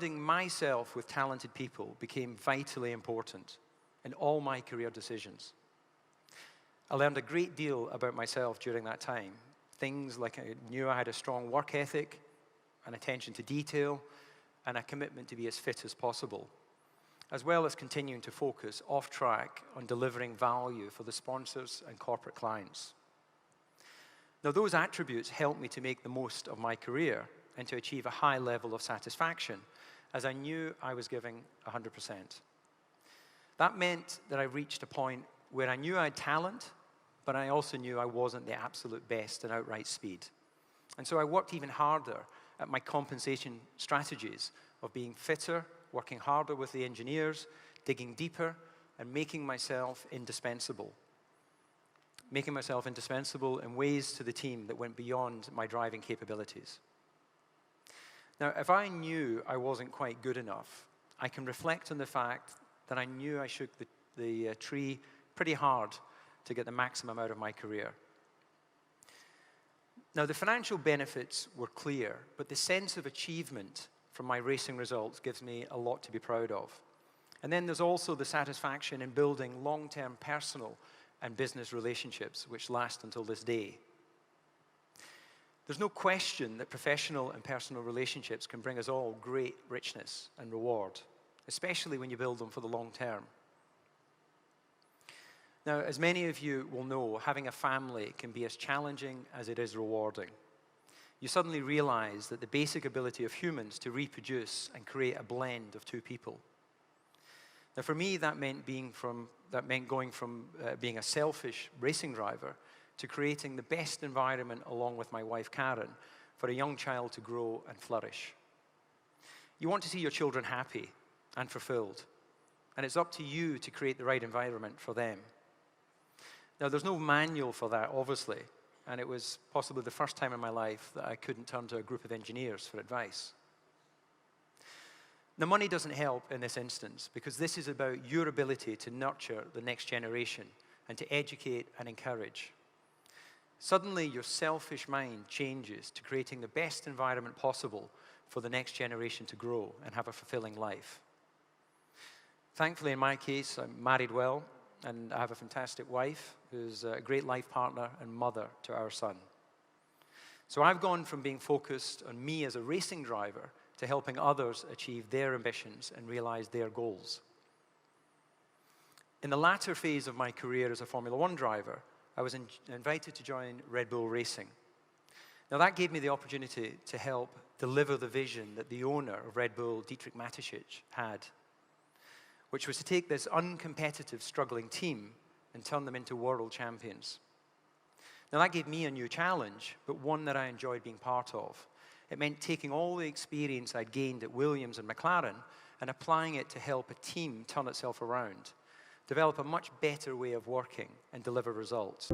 surrounding myself with talented people became vitally important in all my career decisions. I learned a great deal about myself during that time. Things like I knew I had a strong work ethic, an attention to detail, and a commitment to be as fit as possible, as well as continuing to focus off track on delivering value for the sponsors and corporate clients. Now, those attributes helped me to make the most of my career and to achieve a high level of satisfaction, as I knew I was giving 100%. That meant that I reached a point where I knew I had talent, but I also knew I wasn't the absolute best at outright speed. And so I worked even harder at my compensation strategies of being fitter, working harder with the engineers, digging deeper, and making myself indispensable. Making myself indispensable in ways to the team that went beyond my driving capabilities. Now, if I knew I wasn't quite good enough, I can reflect on the fact that I knew I shook the tree pretty hard to get the maximum out of my career. Now, the financial benefits were clear, but the sense of achievement from my racing results gives me a lot to be proud of. And then there's also the satisfaction in building long-term personal and business relationships, which last until this day. There's no question that professional and personal relationships can bring us all great richness and reward, especially when you build them for the long term. Now, as many of you will know, having a family can be as challenging as it is rewarding. You suddenly realize that the basic ability of humans to reproduce and create a blend of two people. Now, for me, that meant going from being a selfish racing driver to creating the best environment along with my wife, Karen, for a young child to grow and flourish. You want to see your children happy and fulfilled, and it's up to you to create the right environment for them. Now, there's no manual for that, obviously, and it was possibly the first time in my life that I couldn't turn to a group of engineers for advice. Now, money doesn't help in this instance, because this is about your ability to nurture the next generation and to educate and encourage. Suddenly, your selfish mind changes to creating the best environment possible for the next generation to grow and have a fulfilling life. Thankfully, in my case, I'm married well, and I have a fantastic wife who's a great life partner and mother to our son. So I've gone from being focused on me as a racing driver to helping others achieve their ambitions and realize their goals. In the latter phase of my career as a Formula One driver, I was invited to join Red Bull Racing. Now, that gave me the opportunity to help deliver the vision that the owner of Red Bull, Dietrich Mateschitz, had, which was to take this uncompetitive, struggling team and turn them into world champions. Now, that gave me a new challenge, but one that I enjoyed being part of. It meant taking all the experience I'd gained at Williams and McLaren and applying it to help a team turn itself around, develop a much better way of working, and deliver results.